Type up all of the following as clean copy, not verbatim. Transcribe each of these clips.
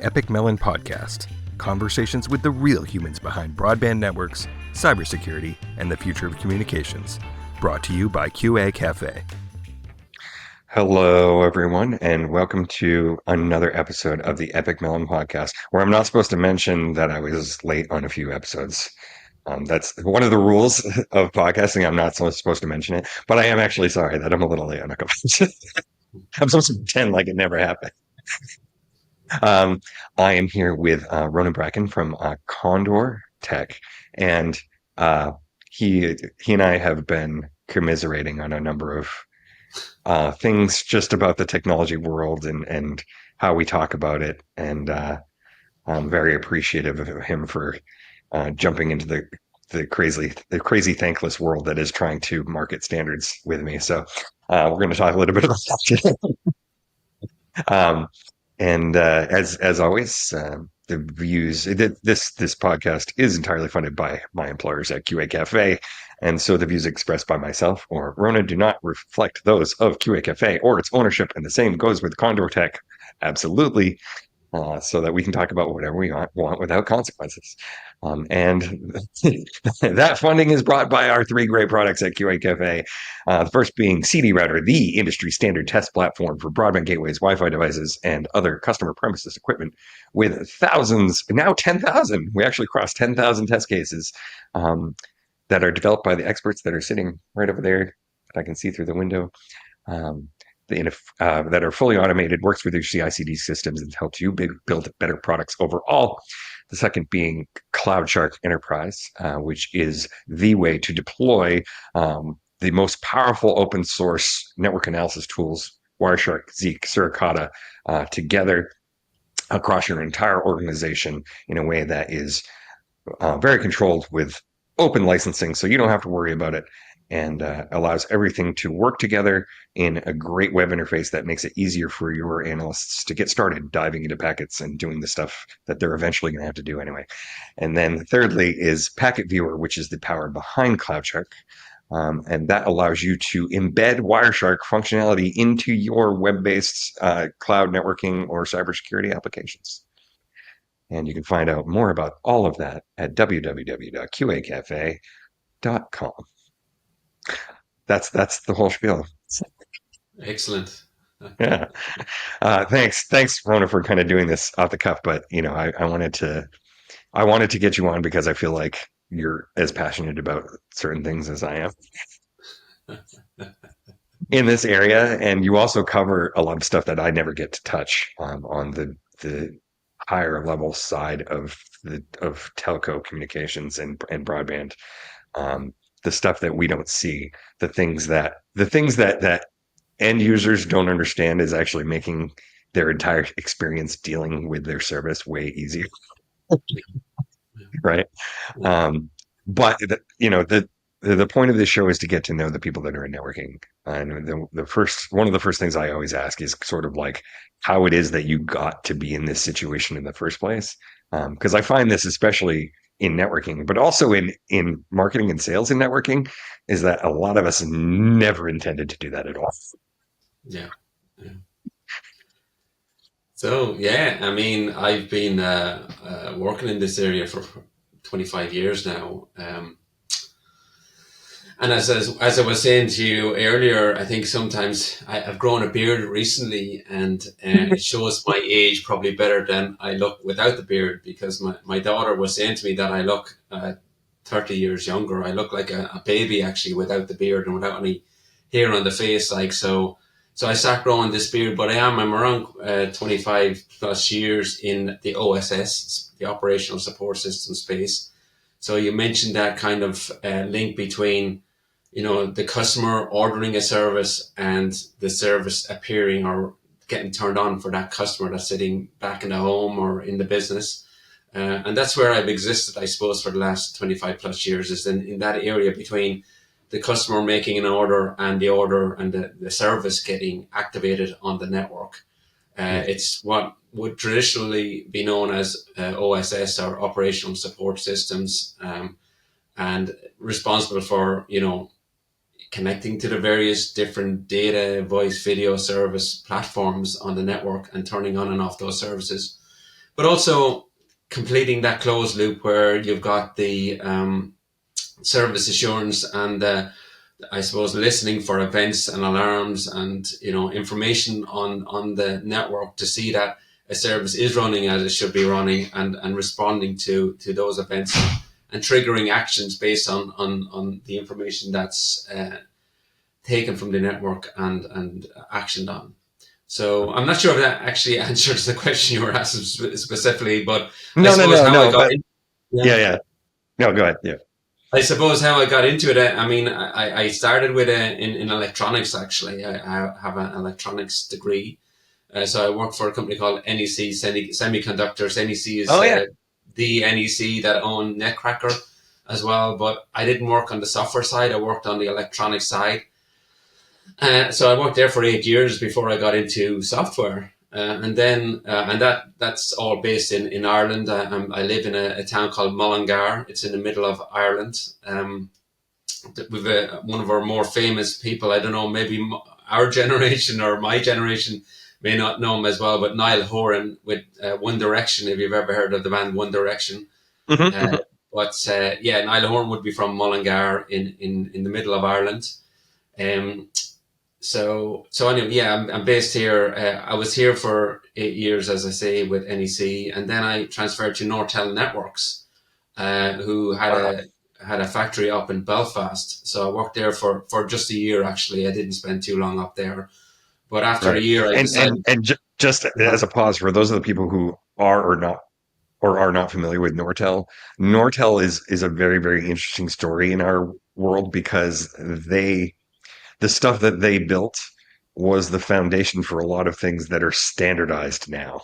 Epik Mellon podcast, conversations with the real humans behind broadband networks, cybersecurity, and the future of communications. Brought to you by QA Cafe. Hello, everyone, and welcome to another episode of the Epik Mellon podcast, where I'm not supposed to mention that I was late on a few episodes. That's one of the rules of podcasting. I'm not supposed to mention it, but I am actually sorry that I'm a little late on a couple. I'm supposed to pretend like it never happened. I am here with Ronan Bracken from Condor Tech, and uh, he and I have been commiserating on a number of things just about the technology world and how we talk about it. And I'm very appreciative of him for jumping into the crazy thankless world that is trying to market standards with me. So we're going to talk a little bit about that today. Um, and as always, the views this podcast is entirely funded by my employers at QA Cafe, and so the views expressed by myself or Rona do not reflect those of QA Cafe or its ownership, and the same goes with Condor Tech. Absolutely. So that we can talk about whatever we want without consequences. And that funding is brought by our three great products at QA Cafe. The first being CD Router, the industry standard test platform for broadband gateways, Wi-Fi devices, and other customer premises equipment with thousands, now 10,000. We actually crossed 10,000 test cases that are developed by the experts that are sitting right over there that I can see through the window. Um, that are fully automated, works with your CI/CD systems, and helps you build better products overall. The second being CloudShark Enterprise, which is the way to deploy the most powerful open source network analysis tools, Wireshark, Zeek, Suricata, together across your entire organization in a way that is very controlled with open licensing, so you don't have to worry about it, and allows everything to work together in a great web interface that makes it easier for your analysts to get started diving into packets and doing the stuff that they're eventually going to have to do anyway. And then thirdly is Packet Viewer, which is the power behind CloudShark. And that allows you to embed Wireshark functionality into your web-based cloud networking or cybersecurity applications. And you can find out more about all of that at www.qacafe.com. That's the whole spiel. Excellent. Yeah. Thanks, Rona, for kind of doing this off the cuff. But I wanted to get you on because I feel like you're as passionate about certain things as I am in this area, and you also cover a lot of stuff that I never get to touch on the higher level side of telco communications and broadband. The stuff that we don't see, the things that end users don't understand is actually making their entire experience dealing with their service way easier. Right. But the point of this show is to get to know the people that are in networking. And one of the first things I always ask is sort of like how it is that you got to be in this situation in the first place. Because I find this especially in networking, but also in marketing and sales and networking, is that a lot of us never intended to do that at all. Yeah. So, yeah, I mean, I've been working in this area for 25 years now. And as I was saying to you earlier, I think sometimes I've grown a beard recently, and it shows my age probably better than I look without the beard, because my daughter was saying to me that I look 30 years younger. I look like a baby actually without the beard and without any hair on the face. So I started growing this beard, but I'm around 25 plus years in the OSS, the operational support system space. So you mentioned that kind of link between the customer ordering a service and the service appearing or getting turned on for that customer that's sitting back in the home or in the business. And that's where I've existed, I suppose, for the last 25 plus years, is in that area between the customer making an order and the order and the service getting activated on the network. It's what would traditionally be known as OSS, or operational support systems, and responsible for, connecting to the various different data, voice, video service platforms on the network and turning on and off those services. but also completing that closed loop where you've got the service assurance and I suppose listening for events and alarms and information on the network to see that a service is running as it should be running, and responding to those events and triggering actions based on the information that's taken from the network and actioned on. So I'm not sure if that actually answers the question you were asking specifically, but No. yeah. Yeah. No, go ahead. Yeah. I suppose how I got into it, I mean, I started with in electronics, actually. I have an electronics degree. So I work for a company called NEC Semiconductors. NEC is the NEC that own Netcracker as well. But I didn't work on the software side. I worked on the electronic side. So I worked there for 8 years before I got into software. And that's all based in Ireland. I live in a town called Mullingar. It's in the middle of Ireland. We've one of our more famous people. I don't know, maybe our generation or my generation may not know him as well, but Niall Horan with One Direction. If you've ever heard of the band One Direction, Niall Horan would be from Mullingar in the middle of Ireland. So anyway, I'm based here. I was here for 8 years, as I say, with NEC, and then I transferred to Nortel Networks, who had a factory up in Belfast. So I worked there for just a year. Actually, I didn't spend too long up there, but after a year, I decided. Just as a pause for those of the people who are not familiar with Nortel. Nortel is a very, very interesting story in our world because the stuff that they built was the foundation for a lot of things that are standardized now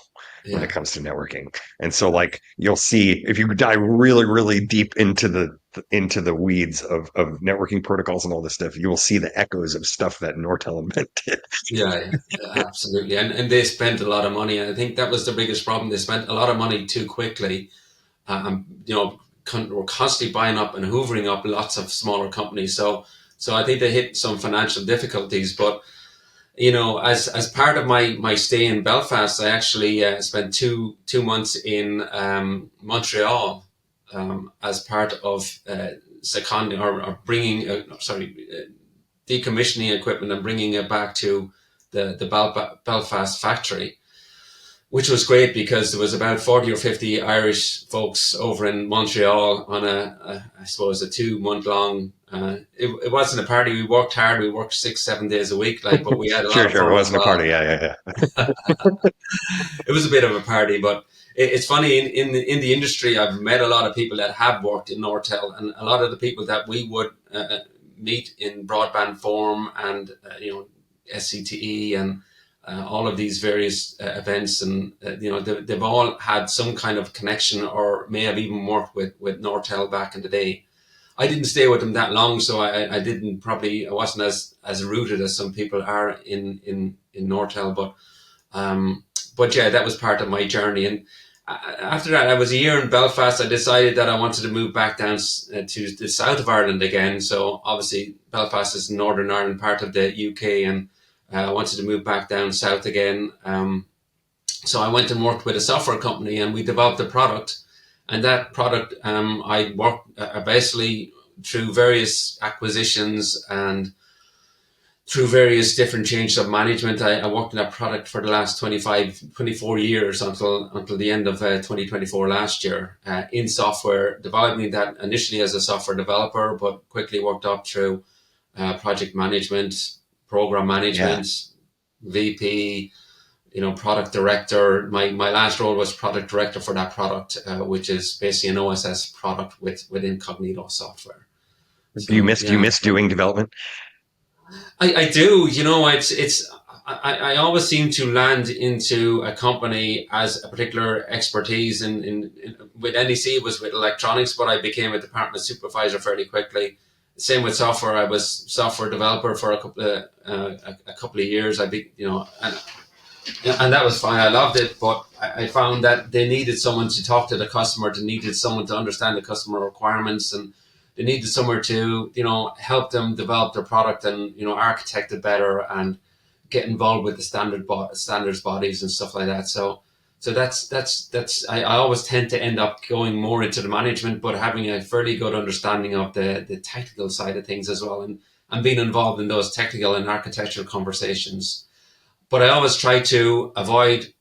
when it comes to networking. And so like you'll see if you dive really, really deep into the weeds of networking protocols and all this stuff, you will see the echoes of stuff that Nortel invented. Yeah, absolutely. And they spent a lot of money. And I think that was the biggest problem. They spent a lot of money too quickly. We're constantly buying up and hoovering up lots of smaller companies. So I think they hit some financial difficulties. But, as part of my stay in Belfast, I actually spent two months in Montreal as part of seconding or bringing, decommissioning equipment and bringing it back to the Belfast factory, which was great because there was about 40 or 50 Irish folks over in Montreal on a 2-month long. It wasn't a party. We worked hard. We worked 6-7 days a week, but we had a lot of fun. It wasn't a party. Yeah. It was a bit of a party, but it's funny in the industry. I've met a lot of people that have worked in Nortel, and a lot of the people that we would meet in broadband forum and SCTE and all of these various events, and they've all had some kind of connection or may have even worked with Nortel back in the day. I didn't stay with them that long, so I wasn't as rooted as some people are in Nortel, but yeah, that was part of my journey. And after that, I was a year in Belfast. I decided that I wanted to move back down to the south of Ireland again. So obviously Belfast is Northern Ireland, part of the UK, and I wanted to move back down south again. So I went and worked with a software company, and we developed a product. And that product, I worked basically through various acquisitions and through various different changes of management. I worked in that product for the last 24 years until the end of 2024 last year in software, developing that initially as a software developer, but quickly worked up through project management, program management, VP, product director. My last role was product director for that product, which is basically an OSS product with Incognito software. Do you miss doing development? I do. I always seem to land into a company as a particular expertise in with NEC it was with electronics, but I became a department supervisor fairly quickly. Same with software. I was software developer for a couple of years. And that was fine. I loved it, but I found that they needed someone to talk to the customer. They needed someone to understand the customer requirements, and they needed somewhere to, help them develop their product and, architect it better and get involved with the standards bodies and stuff like that. So So I always tend to end up going more into the management, but having a fairly good understanding of the technical side of things as well, and being involved in those technical and architectural conversations. But I always try to avoid,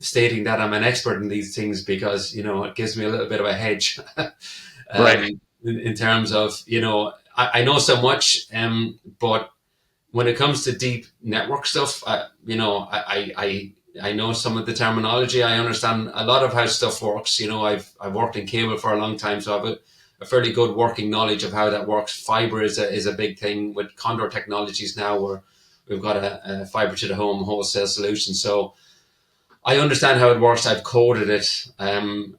stating that I'm an expert in these things, because, it gives me a little bit of a hedge. Right. In terms of, I know so much, but when it comes to deep network stuff, I know some of the terminology. I understand a lot of how stuff works. I've worked in cable for a long time, so I have a fairly good working knowledge of how that works. Fiber is a big thing with Condor Technologies now, where we've got a fiber to the home wholesale solution. So I understand how it works. I've coded it. I've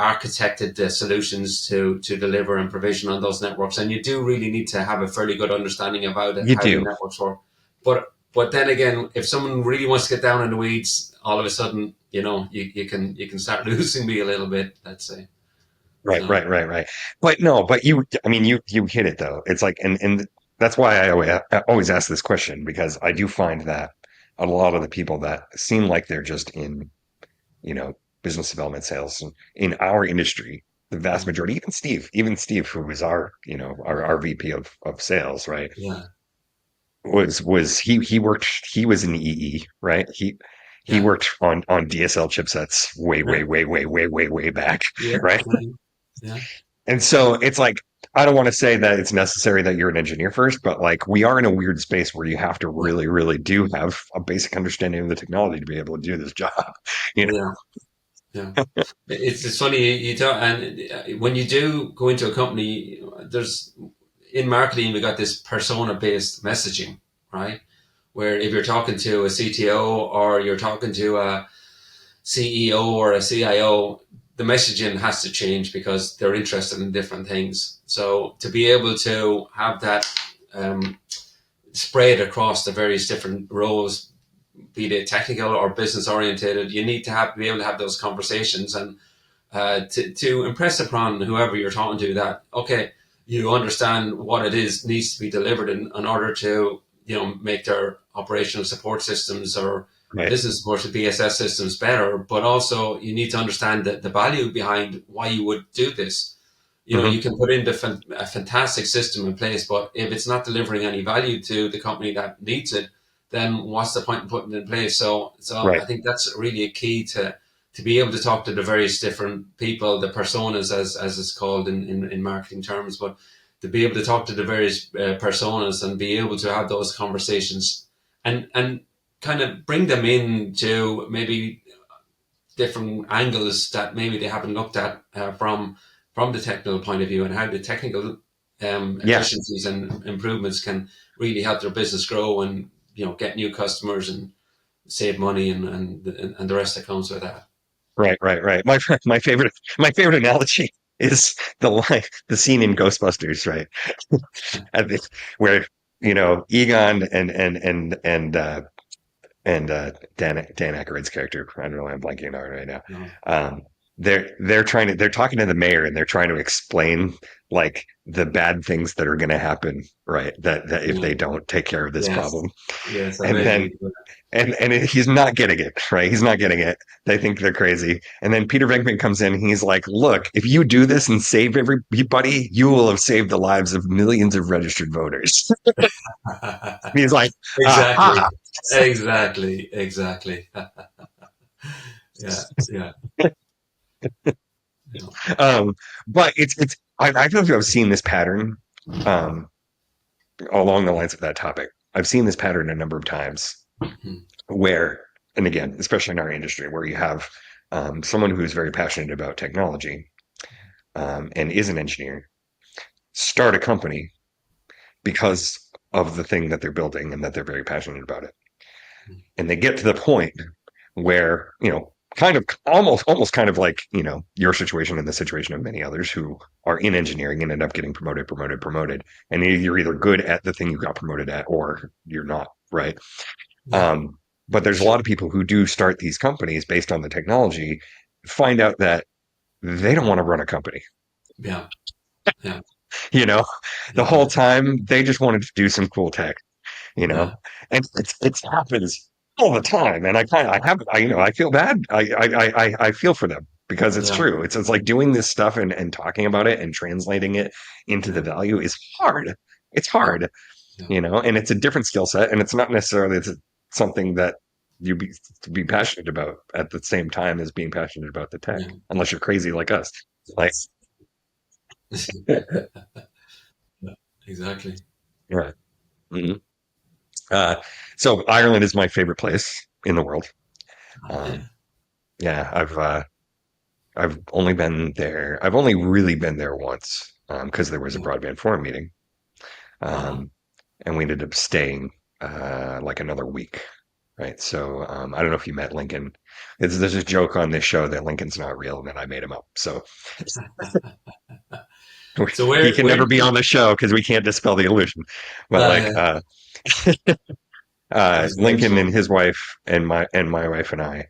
architected the solutions to deliver and provision on those networks. And you do really need to have a fairly good understanding about it, You how the do. networks work. But then again, if someone really wants to get down in the weeds, all of a sudden, you can start losing me a little bit, let's say. Right, So right, right, right. But no, but I mean, you hit it though. It's like, and that's why I always ask this question, because I do find that a lot of the people that seem like they're just in, you know, business development sales in our industry, the vast yeah, majority, even Steve, who was our VP of sales, right? yeah, He was in EE, right? He yeah, worked on DSL chipsets way, yeah, way, way, way, way, way, way back, yeah, right? yeah, And so it's like, I don't want to say that it's necessary that you're an engineer first, but like we are in a weird space where you have to yeah, really, really do have a basic understanding of the technology to be able to do this job. You know? yeah. Yeah, it's funny you talk, and when you do go into a company, there's in marketing we got this persona based messaging, right? Where if you're talking to a CTO or you're talking to a CEO or a CIO, the messaging has to change because they're interested in different things. So to be able to have that um, spread across the various different roles, be they technical or business orientated, you need to be able to have those conversations and to impress upon whoever you're talking to that, okay, you understand what it is needs to be delivered in order to, make their operational support systems or Right. business support, BSS systems better, but also you need to understand the value behind why you would do this. Hmm. You can put in a fantastic system in place, but if it's not delivering any value to the company that needs it, then what's the point in putting it in place? So Right. I think that's really a key to be able to talk to the various different people, the personas, as it's called in marketing terms, but to be able to talk to the various personas and be able to have those conversations and kind of bring them into maybe different angles that maybe they haven't looked at from the technical point of view, and how the technical Yeah. efficiencies and improvements can really help their business grow and get new customers and save money and the rest that comes with that. Right. Right. Right. My favorite analogy is the scene in Ghostbusters, right? At the, where, Egon and Dan Aykroyd's character. I don't know why I'm blanking on it right now. No. Um, they're talking to the mayor, and they're trying to explain like the bad things that are going to happen, right? That if Yeah. they don't take care of this Yes. problem, Yes. I and then vaguely. he's not getting it, right? He's not getting it. They think they're crazy, and then Peter Venkman comes in. And he's like, "Look, if you do this and save everybody, you will have saved the lives of millions of registered voters." And he's like, "Aha!" Exactly. Exactly. Exactly. Yeah. Yeah. Yeah. Um, but I feel like I've seen this pattern um, along the lines of that topic. I've seen this pattern a number of times Mhm. where, and again, especially in our industry, where you have someone who's very passionate about technology and is an engineer start a company because of the thing that they're building and that they're very passionate about it. And they get to the point where, kind of almost kind of like, your situation and the situation of many others who are in engineering and end up getting promoted. And you're either good at the thing you got promoted at or you're not, right? Yeah. Um, but there's a lot of people who do start these companies based on the technology, find out that they don't want to run a company. Yeah. Yeah. You know, the whole Yeah. time they just wanted to do some cool tech, you know, Yeah. and it happens. all the time, and I feel bad. I feel for them because it's Yeah. true. It's like doing this stuff and talking about it and translating it into the Yeah. value is hard. It's Yeah. hard, Yeah. and it's a different skill set, and it's not necessarily something that you be passionate about at the same time as being passionate about the tech, Yeah. unless you're crazy like us. Like, Yeah. Exactly. yeah. Mhm. Uh, so Ireland is my favorite place in the world. Yeah. Um, yeah, I've only been there. I've only really been there once because there was a Yeah. broadband forum meeting, Uh-huh. um, and we ended up staying like another week. Right. So I don't know if you met Lincoln. There's a joke on this show that Lincoln's not real and that I made him up. So So he where can where never did be you? on the show because we can't dispel the illusion. But like Yeah. That was a great Lincoln show. and his wife and my wife and I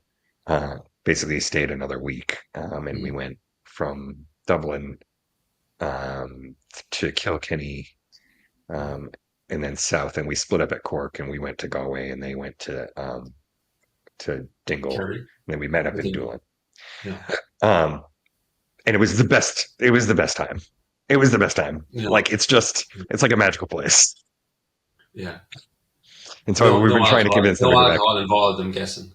uh, basically stayed another week, and we Mm. went from Dublin to Kilkenny, um, and then south, and we split up at Cork, and we went to Galway, and they went to Dingle, Kerry. and then we met up I in think. Doolin. Yeah. Um, and it was the best. It was the best time. It was the best time. Yeah. Like it's like a magical place. Yeah. And so No, we've been trying to convince them no to go back. alcohol involved, I'm guessing.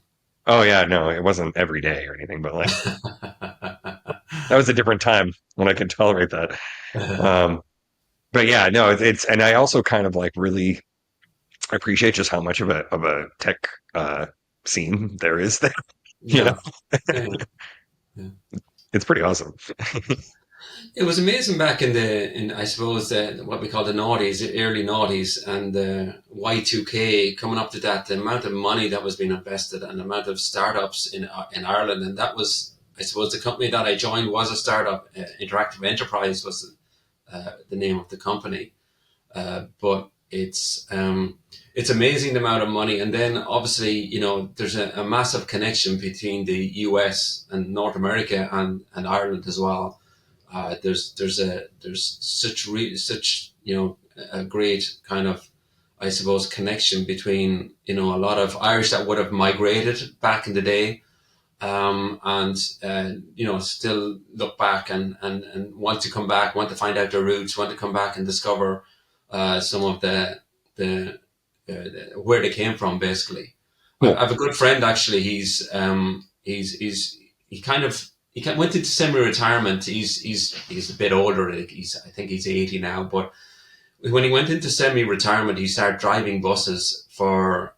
Oh yeah, no, it wasn't every day or anything, but like that was a different time when I could tolerate that. Um, but yeah, no, and I also kind of like really appreciate just how much of a tech uh, scene there is there. You know, Yeah. Yeah. Yeah. it's pretty awesome. It was amazing back in I suppose what we call the noughties, the early noughties, and Y2K coming up to that, the amount of money that was being invested and the amount of startups in Ireland, and that was, I suppose, the company that I joined was a startup. Interactive Enterprise was the name of the company, but it's amazing the amount of money, and then obviously there's a massive connection between the US and North America and Ireland as well. There's such a great kind of, I suppose, connection between a lot of Irish that would have migrated back in the day, and still look back and want to come back, want to find out their roots, want to come back and discover some of the where they came from. Basically, I Cool. have a good friend actually. He kind of went into semi-retirement. He's a bit older. Like I think he's 80 now. But when he went into semi-retirement, he started driving buses for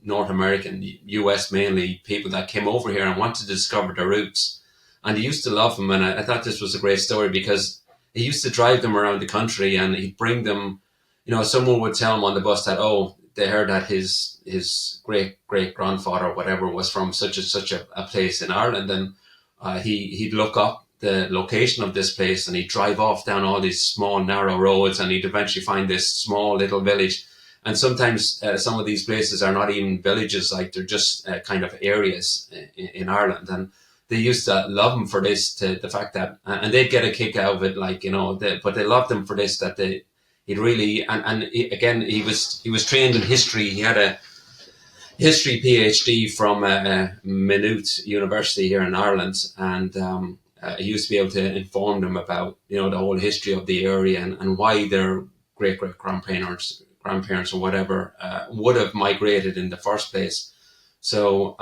North American, US mainly, people that came over here and wanted to discover their roots. And he used to love them. And I thought this was a great story because he used to drive them around the country and he'd bring them, someone would tell him on the bus that, oh, they heard that his great grandfather or whatever was from such and such a place in Ireland. And he'd look up the location of this place and he'd drive off down all these small, narrow roads and he'd eventually find this small little village. And sometimes some of these places are not even villages, like they're just kind of areas in Ireland. And they used to love him for this, to the fact that, and they'd get a kick out of it, like, but they loved him for this, that he'd really, again, he was trained in history. He had a history PhD from Maynooth University here in Ireland. And he used to be able to inform them about, the whole history of the area and why their great grandparents or whatever would have migrated in the first place. So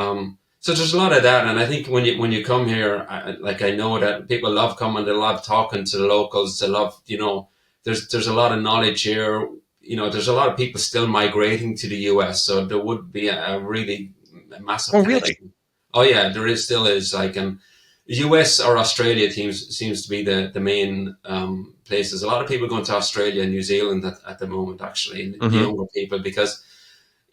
so there's a lot of that, and I think when you come here, I know that people love coming, they love talking to the locals, they love there's a lot of knowledge here. There's a lot of people still migrating to the US, so there would be a really massive Oh, really? connection. Oh yeah, there still is, like, and US or Australia seems to be the main places. A lot of people going to Australia and New Zealand at the moment, actually, the Hmm. younger people, because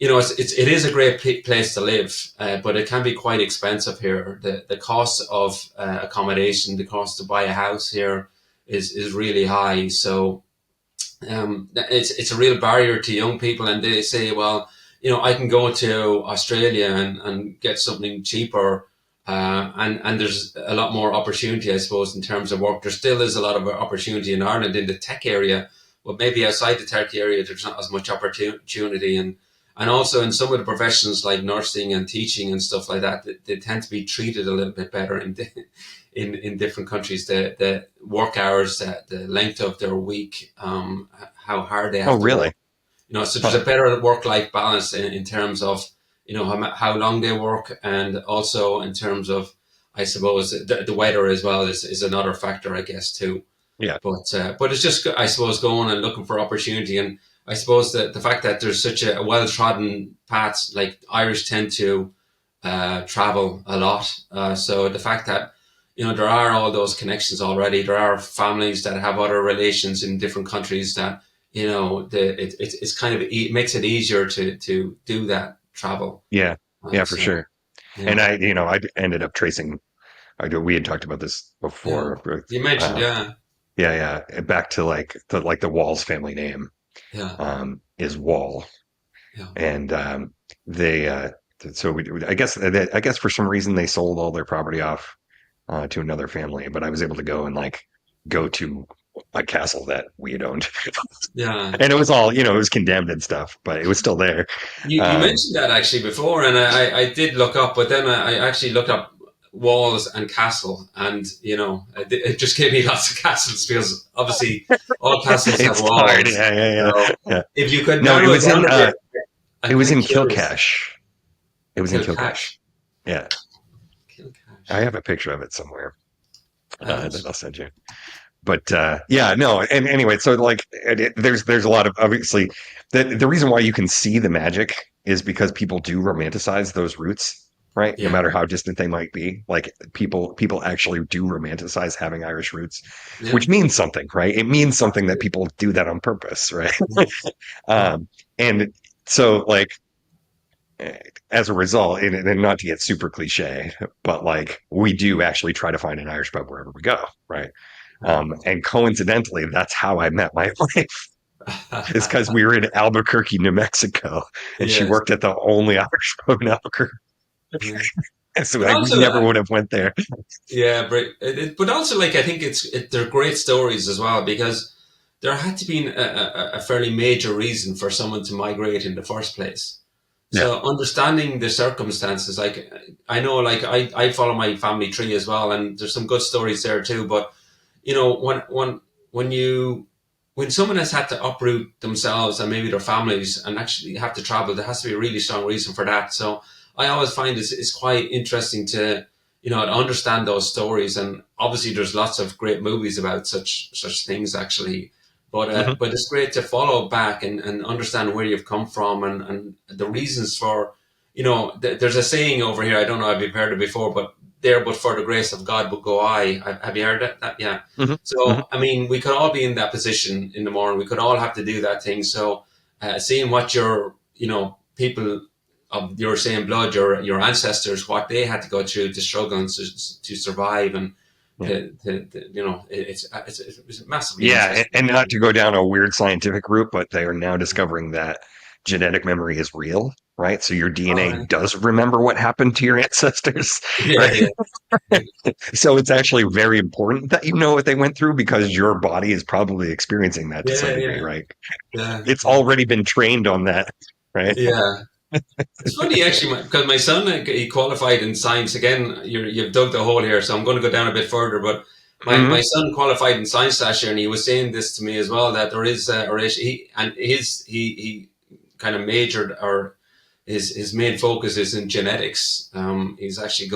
it is a great place to live, but it can be quite expensive here. The cost of accommodation, the cost to buy a house here is really high. So it's a real barrier to young people, and they say, well, I can go to Australia and get something cheaper, and there's a lot more opportunity, I suppose, in terms of work. There still is a lot of opportunity in Ireland in the tech area, but maybe outside the tech area, there's not as much opportunity. And also in some of the professions like nursing and teaching and stuff like that, they tend to be treated a little bit better in different countries. The work hours, the length of their week, how hard they Oh, have to work. really? So there's Huh. a better work-life balance in terms of, how long they work, and also in terms of, I suppose, the weather as well is another factor, I guess, too. Yeah. But it's just, I suppose, going and looking for opportunity. And I suppose that the fact that there's such a well-trodden path, like Irish tend to travel a lot. So the fact that, there are all those connections already. There are families that have other relations in different countries that, it's kind of, it makes it easier to do that travel. Yeah. Yeah, for So, sure. And yeah, I ended up tracing, we had talked about this yeah. before. You mentioned, Uh, yeah, yeah. Back to the Walls family name, yeah, is Wall. yeah. And, they, so I guess for some reason they sold all their property off, to another family, but I was able to go and go to a castle that we had owned. Yeah. And it was all, it was condemned and stuff, but it was still there. You Um, mentioned that actually before, and I did look up, but then I actually looked up walls and castle, and it just gave me lots of castles because obviously all castles have it's hard. walls. Yeah. So Yeah. if you could No, narrow it down a bit, it I'm was kind of in curious. Kilcash. It was in Kilcash. Kilcash, Yeah. I Kilcash. have a picture of it somewhere, that Yes. I'll send you. But, yeah, no. And anyway, so there's a lot of, obviously, the reason why you can see the magic is because people do romanticize those roots, right? No Yeah. matter how distant they might be, like people actually do romanticize having Irish roots, Yeah. which means something, right? It means something that people do that on purpose, right? Yeah. Yeah. And so, as a result, and not to get super cliche, but we do actually try to find an Irish pub wherever we go, right? And coincidentally, that's how I met my wife. Is because we were in Albuquerque, New Mexico, and she Yes. worked at the only Irish pub in Albuquerque. Yeah. And so But we also, never would have went there. yeah, but also, like, I think they're great stories as well, because there had to be a fairly major reason for someone to migrate in the first place. Yeah. So understanding the circumstances, like, I know, like, I follow my family tree as well, and there's some good stories there too. But when you when someone has had to uproot themselves and maybe their families and actually have to travel, there has to be a really strong reason for that. So I always find it's quite interesting to understand those stories. And obviously there's lots of great movies about such things actually. Hmm. But it's great to follow back and understand where you've come from, and the reasons for, there's a saying over here, I don't know if you've heard it before, but there, but for the grace of God would go I. Have you heard that? Yeah. Hmm. Hmm. So, I mean, we could all be in that position in the morning. We could all have to do that thing. So, seeing what people of your same blood, your ancestors, what they had to go through to struggle and to survive, and Yeah. it's massively Yeah, interesting. and not to go down a weird scientific route, but they are now discovering that genetic memory is real, right? So your All DNA right. does remember what happened to your ancestors, Yeah, right? yeah, So it's actually very important that you know what they went through because your body is probably experiencing that to some yeah, degree, yeah, right? yeah, It's yeah. already been trained on that, right? Yeah. It's funny actually, because my son, he qualified in science again. You've dug the hole here, so I'm going to go down a bit further. But my Hmm. son qualified in science last year, and he was saying this to me as well, that there is a relation. He kind of majored, or his main focus is in genetics. He's actually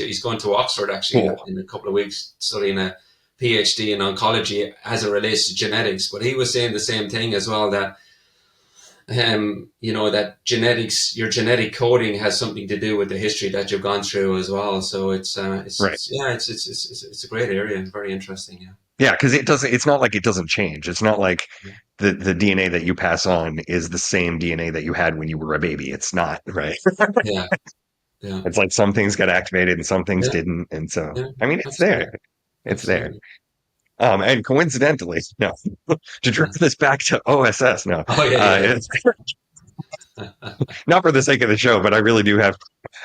he's going to Oxford actually Cool. in a couple of weeks, studying a PhD in oncology as it relates to genetics. But he was saying the same thing as well, that that genetics, your genetic coding has something to do with the history that you've gone through as well. So Right. it's a great area and very interesting. Yeah. Yeah, because it's not like it doesn't change. It's not like the DNA that you pass on is the same DNA that you had when you were a baby. It's not, right? Yeah. Yeah. It's like some things got activated and some things Yeah. didn't. And so, Yeah. I mean, it's Absolutely. there. It's there. Absolutely. And coincidentally, no, to Yeah. drive this back to OSS, no, Oh yeah. it's not for the sake of the show, but I really do have,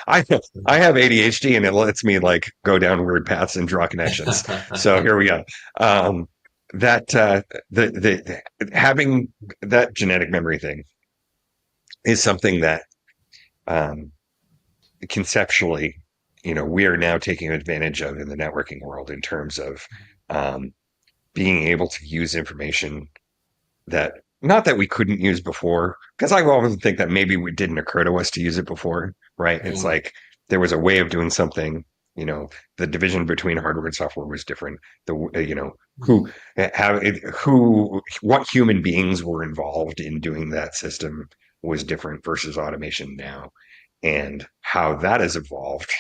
I, I have ADHD and it lets me go down weird paths and draw connections. So Yeah. here we go. Um, that, the having that genetic memory thing is something that um, conceptually, we are now taking advantage of in the networking world in terms of um, being able to use information that not that we couldn't use before, because I often think that maybe it didn't occur to us to use it before, right? It's Yeah. like there was a way of doing something, the division between hardware and software was different. Who, what human beings were involved in doing that system was different versus automation now, and how that has evolved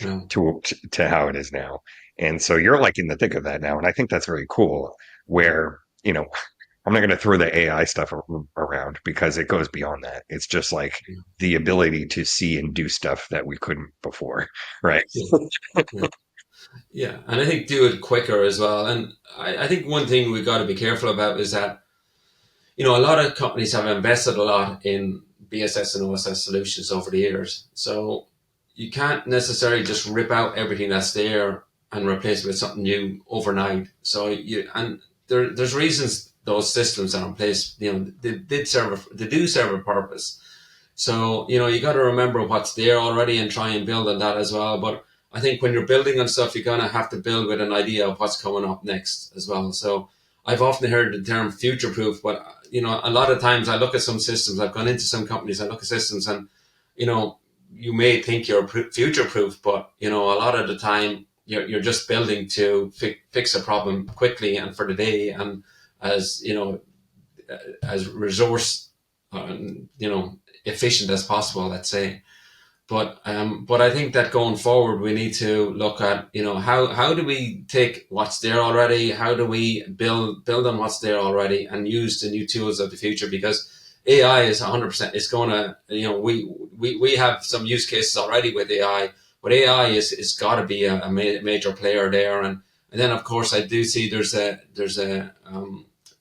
Yeah. to how it is now. And so you're like in the thick of that now. And I think that's very cool where, I'm not going to throw the AI stuff around because it goes beyond that. It's just like Yeah. the ability to see and do stuff that we couldn't before. Right. Yeah. Yeah. Yeah, and I think do it quicker as well. And I think one thing we've got to be careful about is that, a lot of companies have invested a lot in BSS and OSS solutions over the years. So you can't necessarily just rip out everything that's there and replace it with something new overnight. So there's reasons those systems are in place. They do serve a purpose. So, you got to remember what's there already and try and build on that as well. But I think when you're building on stuff, you're going to have to build with an idea of what's coming up next as well. So I've often heard the term future proof, but, a lot of times I look at some systems, I've gone into some companies, I look at systems and, you may think you're future proof, but, a lot of the time you're just building to fix a problem quickly and for the day. And as, as resource, efficient as possible, let's say. But I think that going forward, we need to look at, how do we take what's there already? How do we build on what's there already and use the new tools of the future? Because AI is 100%. It's going to, we have some use cases already with AI, but AI is got to be a major player there. And then of course I do see there's a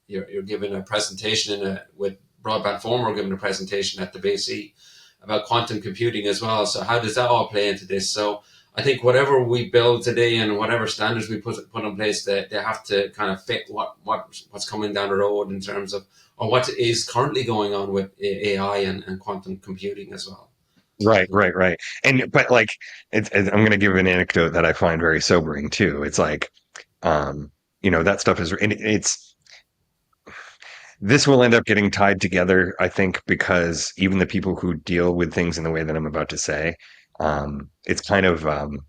you're giving a presentation with Broadband Forum. We're giving a presentation at the BC about quantum computing as well. So how does that all play into this? So I think whatever we build today and whatever standards we put in place, they have to kind of fit what's coming down the road in terms of, or what is currently going on with AI and quantum computing as well. Right, right, right. But like, I'm going to give an anecdote that I find very sobering too. It's like, that stuff is, and this will end up getting tied together, I think, because even the people who deal with things in the way that I'm about to say, um, it's kind of, um,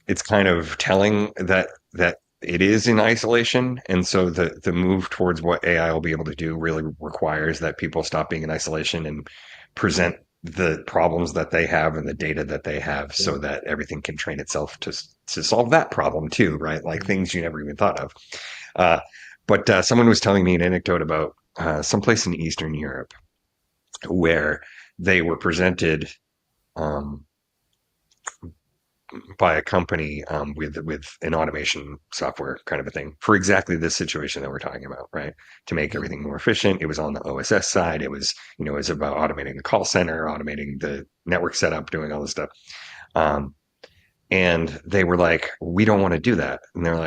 it's kind of telling that it is in isolation, and so the move towards what AI will be able to do really requires that people stop being in isolation and present the problems that they have and the data that they have, Yeah. so that everything can train itself to solve that problem too, right? Like things you never even thought of. Uh, but someone was telling me an anecdote about someplace in Eastern Europe where they were presented. Um, by a company with an automation software kind of a thing for exactly this situation that we're talking about, right? To make everything more efficient. It was on the OSS side. It was about automating the call center, automating the network setup, doing all this stuff. Um, and they were like, we don't want to do that. And they were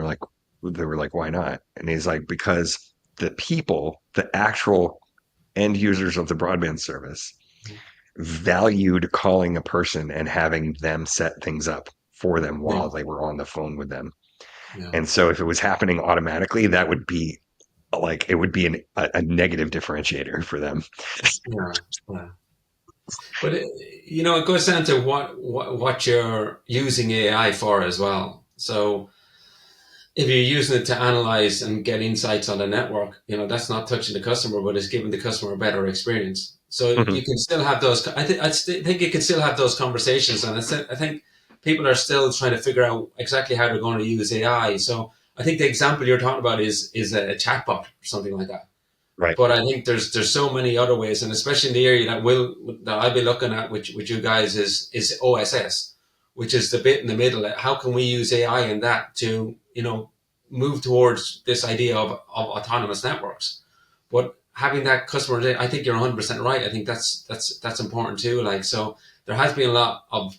like, why not? And he's like, because the actual end users of the broadband service valued calling a person and having them set things up for them Yeah. while they were on the phone with them. Yeah. And so if it was happening automatically, that would be like, it would be a negative differentiator for them. Yeah. Yeah. But it goes down to what you're using AI for as well. So if you're using it to analyze and get insights on the network, that's not touching the customer, but it's giving the customer a better experience. So Mhm. you can still have those. I think you can still have those conversations, and I think people are still trying to figure out exactly how they're going to use AI. So I think the example you're talking about is a chatbot or something like that. Right. But I think there's so many other ways, and especially in the area that I'll be looking at with you guys is OSS, which is the bit in the middle. How can we use AI in that to move towards this idea of autonomous networks? But having that customer, I think you're 100% right. I think that's important too. Like, so there has been a lot of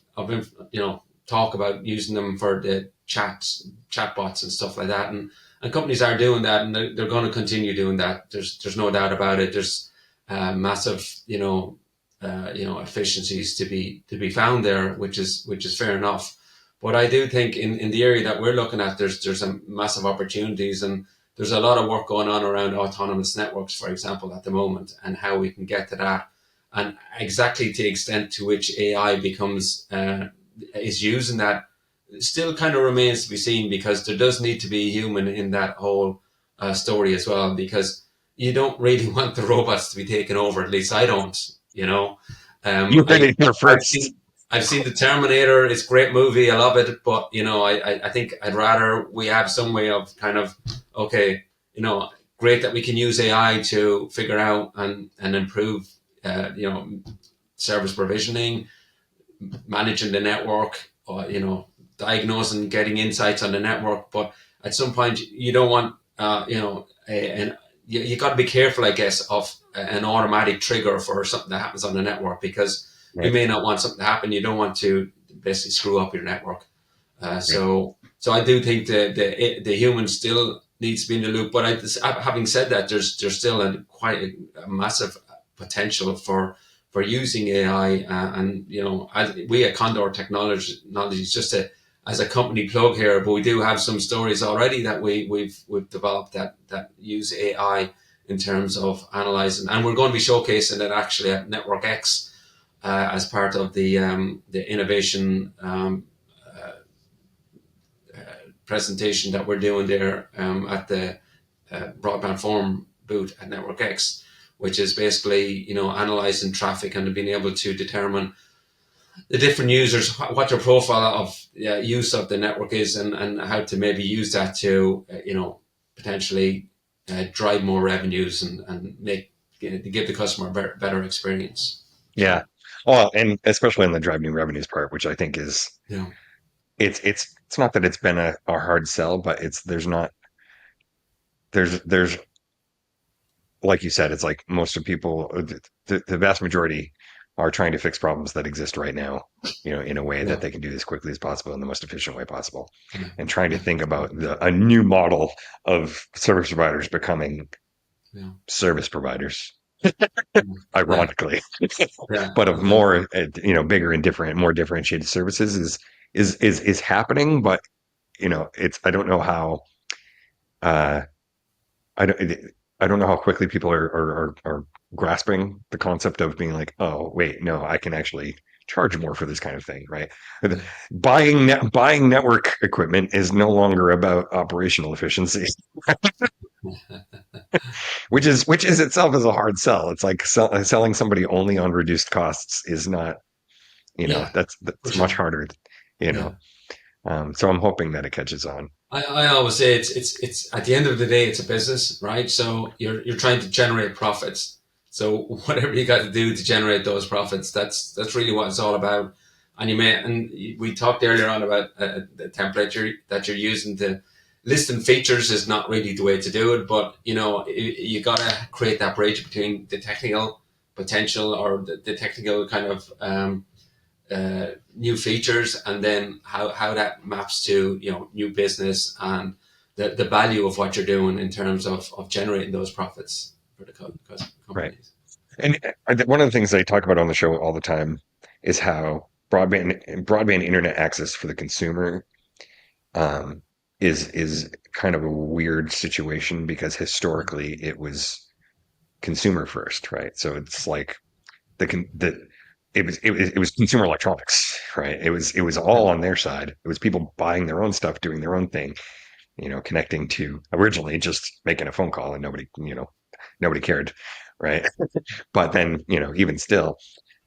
talk about using them for the chatbots and stuff like that, and companies are doing that, and they're going to continue doing that. There's no doubt about it. There's massive, efficiencies to be found there, which is fair enough. But I do think in the area that we're looking at, there's some massive opportunities, and there's a lot of work going on around autonomous networks, for example, at the moment, and how we can get to that, and exactly to the extent to which AI becomes is used in that still kind of remains to be seen, because there does need to be a human in that whole story as well, because you don't really want the robots to be taken over. At least I don't. You know, You heard I it here I've first. seen I've seen the Terminator. It's a great movie. I love it, but I think I'd rather we have some way of kind of okay, great that we can use AI to figure out and improve, service provisioning, managing the network, or diagnosing, getting insights on the network. But at some point, you don't want you got to be careful, I guess, of an automatic trigger for something that happens on the network, because you Right. may not want something to happen. You don't want to basically screw up your network. Right. So I do think the human still needs to be in the loop. But having said that, there's still quite a massive potential for using AI, and as we at Condor Technologies, just as a company plug here, but we do have some stories already that we've developed that use AI in terms of analyzing, and we're going to be showcasing it actually at Network X as part of the innovation presentation that we're doing there at the broadband forum booth at Network X, which is basically analyzing traffic and being able to determine the different users, what their profile of use of the network is, and how to maybe use that to potentially drive more revenues and make give the customer a better experience. Yeah. So Well, and especially on the drive new revenues part, which I think is yeah, it's not that it's been a hard sell, but there's like you said, it's like most of people, the vast majority are trying to fix problems that exist right now, in a way that yeah, they can do as quickly as possible in the most efficient way possible, yeah, and trying to yeah, think about a new model of service providers becoming yeah, service providers, yeah, ironically, yeah, but of yeah. more, bigger and different, more differentiated services is happening. But it's I don't know how. Uh, I don't. I don't know how quickly people are grasping the concept of being like, oh wait, no, I can actually charge more for this kind of thing, right? Yeah. Buying network equipment is no longer about operational efficiency, which is itself is a hard sell. It's like selling somebody only on reduced costs is not, Yeah, for that's much sure. harder, you Yeah. know. So I'm hoping that it catches on. I always say it's at the end of the day it's a business, right? So you're trying to generate profits. So whatever you got to do to generate those profits, that's really what it's all about. And we talked earlier on about the template that you're using to listing features is not really the way to do it, but you got to create that bridge between the technical potential, or the technical kind of new features, and then how that maps to new business and the value of what you're doing in terms of generating those profits for the Right. companies. And one of the things they talk about on the show all the time is how broadband internet access for the consumer, um, is kind of a weird situation, because historically it was consumer first, right? So it's like the con- the it was consumer electronics, right? It was all on their side. It was people buying their own stuff, doing their own thing, connecting to originally just making a phone call, and nobody cared, right? But then, even still,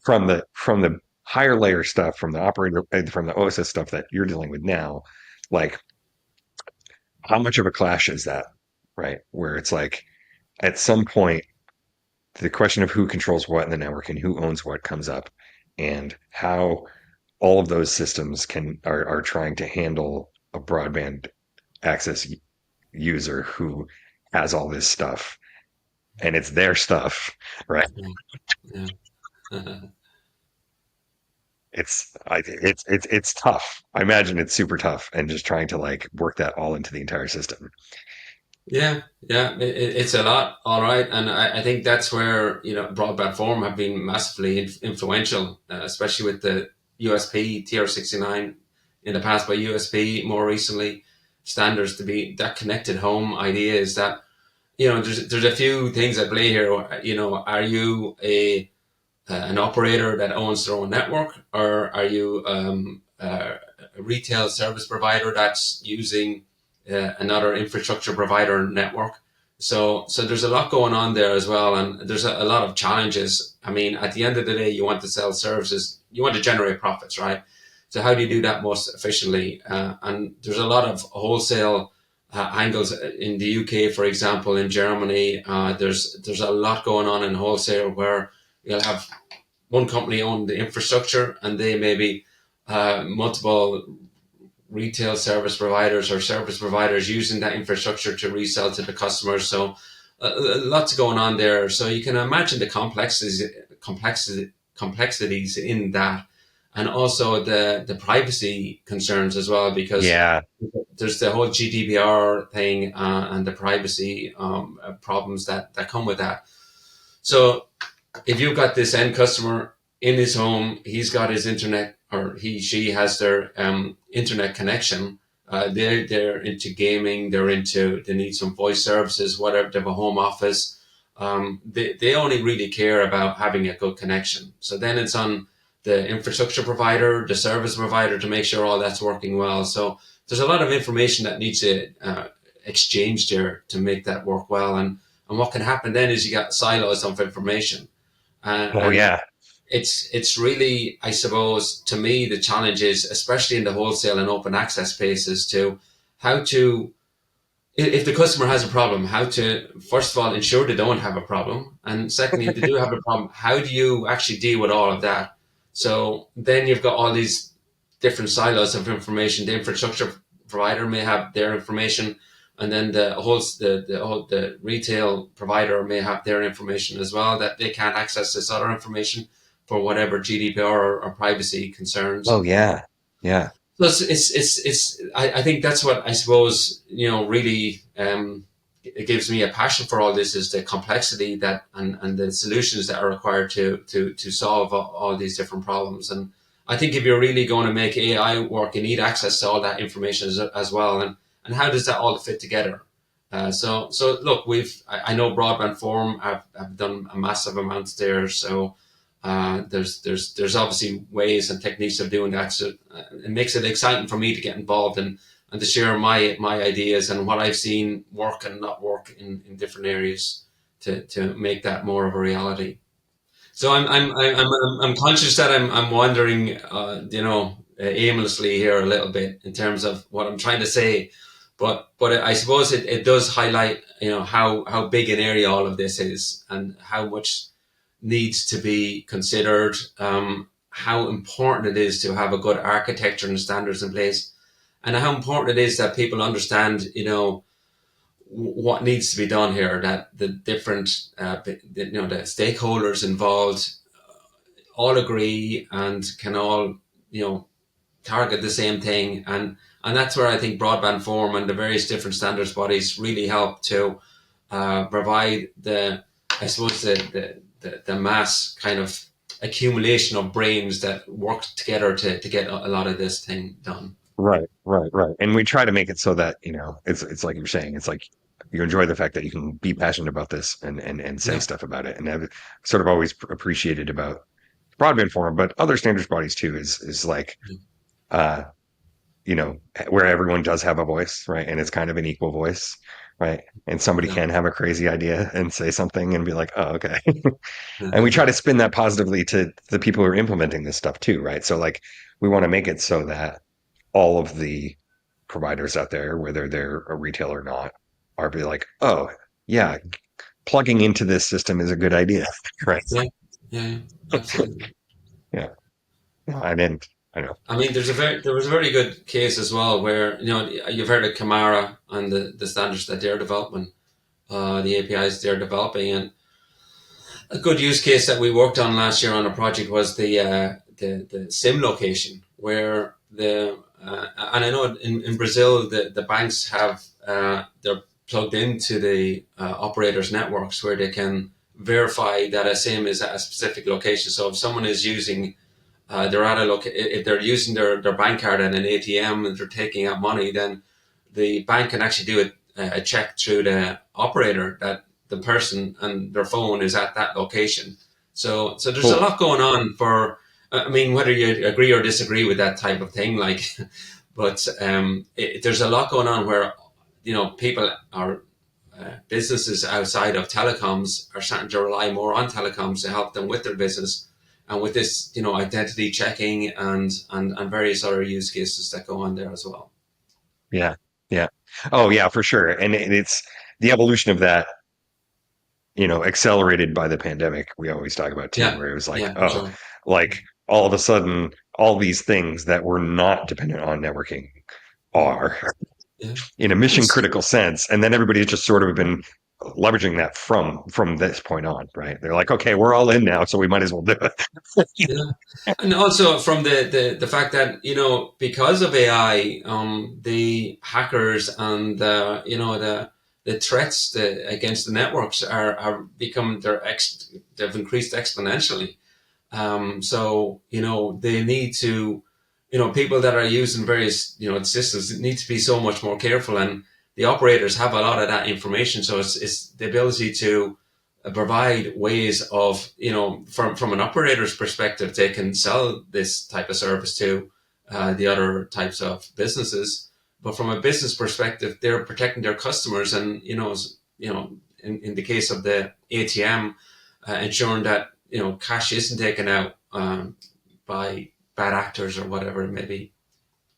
from the higher layer stuff, from the operator, from the OSS stuff that you're dealing with now, like how much of a clash is that, right? Where it's like at some point the question of who controls what in the network and who owns what comes up, and how all of those systems are trying to handle a broadband access user who has all this stuff, and it's their stuff, right? Yeah, yeah. It's tough. I imagine it's super tough, and just trying to like work that all into the entire system. It's a lot, all right, and I think that's where broadband forum have been massively influential, especially with the USP TR69 in the past, by USP more recently standards to be that connected home idea is that there's a few things at play here. Are you an operator that owns their own network, or are you a retail service provider that's using another infrastructure provider network? So there's a lot going on there as well, and there's a lot of challenges. I mean, at the end of the day, you want to sell services, you want to generate profits, right? So how do you do that most efficiently? And there's a lot of wholesale angles in the UK, for example. In Germany, there's a lot going on in wholesale where you'll have one company own the infrastructure, and they maybe multiple retail service providers or service providers using that infrastructure to resell to the customers. So lots going on there. So you can imagine the complexities in that, and also the privacy concerns as well, because Yeah. there's the whole GDPR thing and the privacy problems that come with that. So if you've got this end customer in his home, he's got his internet, or she has their internet connection. They're into gaming. They need some voice services, whatever. They have a home office. They only really care about having a good connection. So then it's on the infrastructure provider, the service provider, to make sure all that's working well. So there's a lot of information that needs to exchange there to make that work well. And what can happen then is you got silos of information. Oh And yeah. it's really, I suppose, to me, the challenge is, especially in the wholesale and open access spaces, to how to, if the customer has a problem, how to, first of all, ensure they don't have a problem. And secondly, if they do have a problem, how do you actually deal with all of that? So then you've got all these different silos of information. The infrastructure provider may have their information, and then the retail provider may have their information as well, that they can't access this other information for whatever GDPR or privacy concerns. Oh yeah. Yeah. So I think that's what I suppose, really, it gives me a passion for all this, is the complexity that and the solutions that are required to solve all these different problems. And I think if you're really going to make AI work, you need access to all that information as well. And how does that all fit together? So look, I know Broadband Forum have done a massive amount there. So there's obviously ways and techniques of doing that. So it makes it exciting for me to get involved and to share my ideas and what I've seen work and not work in different areas to make that more of a reality. So I'm conscious that I'm wandering, aimlessly here a little bit in terms of what I'm trying to say, but I suppose it does highlight, how big an area all of this is, and how much needs to be considered, how important it is to have a good architecture and standards in place, and how important it is that people understand, what needs to be done here, that the different, the stakeholders involved all agree and can all, target the same thing. And that's where I think Broadband Forum and the various different standards bodies really help to provide I suppose, the mass kind of accumulation of brains that work together to get a lot of this thing done. Right, right, right. And we try to make it so that, it's like you're saying, it's like you enjoy the fact that you can be passionate about this and say Yeah. stuff about it. And I've sort of always appreciated about broadband forum, but other standards bodies too, is like, uh, where everyone does have a voice, right? And it's kind of an equal voice, right? And somebody Yeah. can have a crazy idea and say something and be like, oh, okay. And we try Yeah. to spin that positively to the people who are implementing this stuff too, right? So like we want to make it so that all of the providers out there, whether they're a retailer or not, are be like, oh, yeah, plugging into this system is a good idea, right? Yeah. Yeah. Absolutely. Yeah. I didn't, I know. I mean, there was a very good case as well where, you've heard of Camara and the standards that they're developing, the APIs they're developing. And a good use case that we worked on last year on a project was the SIM location, where and I know in Brazil the banks have, they're plugged into the operators' networks where they can verify that a SIM is at a specific location. So if someone is using they're at a if they're using their bank card at an ATM and they're taking out money, then the bank can actually do a check through the operator that the person and their phone is at that location. So there's a Cool. lot going on for. I mean, whether you agree or disagree with that type of thing, like, but there's a lot going on where people are businesses outside of telecoms are starting to rely more on telecoms to help them with their business and with this, identity checking and various other use cases that go on there as well. Yeah. Yeah. Oh, yeah, for sure. And it's the evolution of that, accelerated by the pandemic. We always talk about too, Yeah, where it was like, yeah, for oh, sure. like all of a sudden, all these things that were not dependent on networking Mm, are yeah, in a and mission critical sense. And then everybody's just sort of been leveraging that from this point on, right? They're like, okay, we're all in now, so we might as well do it. yeah, and also from the fact that because of AI, the hackers and the threats against the networks are becoming they've increased exponentially. So, they need to, people that are using various, systems need to be so much more careful, and the operators have a lot of that information. So it's the ability to provide ways of, from an operator's perspective, they can sell this type of service to the other types of businesses. But from a business perspective, they're protecting their customers, and in the case of the ATM, ensuring that cash isn't taken out by bad actors or whatever it may be.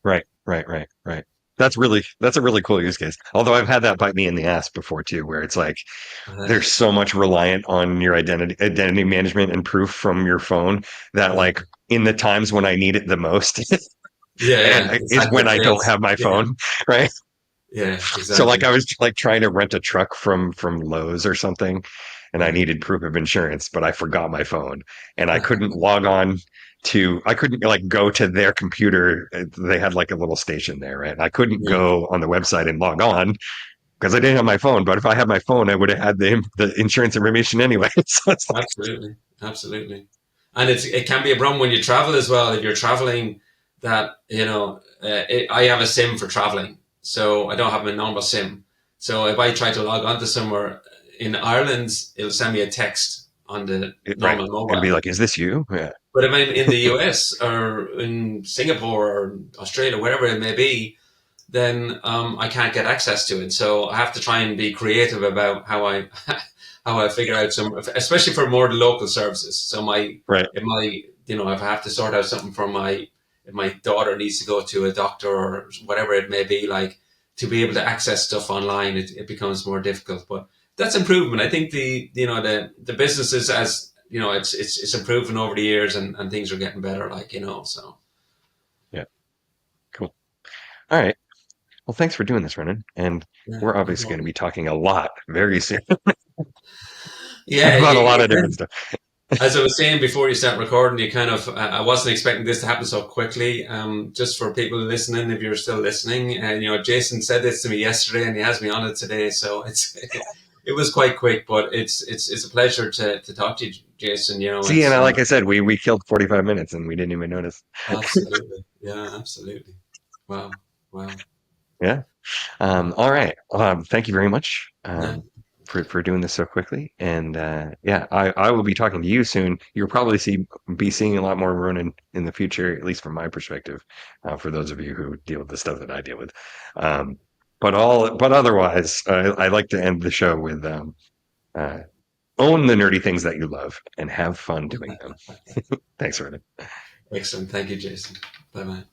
Right, right, right, right. That's a really cool use case. Although I've had that bite me in the ass before too, where it's like Uh, there's so much reliant on your identity management and proof from your phone that yeah, like in the times when I need it the most yeah, yeah. is Exactly. when It I don't fails. have my Yeah, phone, right? yeah, So like exactly. I was like trying to rent a truck from Lowe's or something, and I Uh, needed proof of insurance, but I forgot my phone, and I couldn't log on to I couldn't like go to their computer. They had like a little station there, right? And I couldn't yeah, go on the website and log on because I didn't have my phone. But if I had my phone, I would have had the insurance information anyway. So it's like, absolutely, absolutely. And it can be a problem when you travel as well. If you're traveling, that I have a SIM for traveling, so I don't have a normal SIM. So if I try to log on to somewhere in Ireland, it'll send me a text on the right, normal and be mobile. like, "Is this you?" Yeah, But if I'm in the US or in Singapore or Australia, wherever it may be, then I can't get access to it. So I have to try and be creative about how I how I figure out some, especially for more local services. So right. if I have to sort out something for if my daughter needs to go to a doctor or whatever it may be, like to be able to access stuff online, it becomes more difficult. But that's improvement. I think the businesses as it's improving over the years and things are getting better. So Yeah, cool. All right. Well, thanks for doing this, Ronan. And yeah, we're no obviously going to problem. be talking a lot very soon Yeah, about a lot of different stuff. as I was saying before you start recording, you kind of, I wasn't expecting this to happen so quickly. Just for people listening, if you're still listening, and Jason said this to me yesterday, and he has me on it today, so it was quite quick, but it's a pleasure to talk to you, Jason. See, and It's like I said, we killed 45 minutes and we didn't even notice. absolutely, yeah, absolutely, wow, wow, Yeah. All right. Thank you very much yeah, for doing this so quickly. And yeah, I will be talking to you soon. You'll probably be seeing a lot more Ronan in the future, at least from my perspective, for those of you who deal with the stuff that I deal with. Um, but otherwise, I like to end the show with uh, own the nerdy things that you love and have fun doing them. Thanks, Ronan. excellent. Thank you, Jason. Bye bye.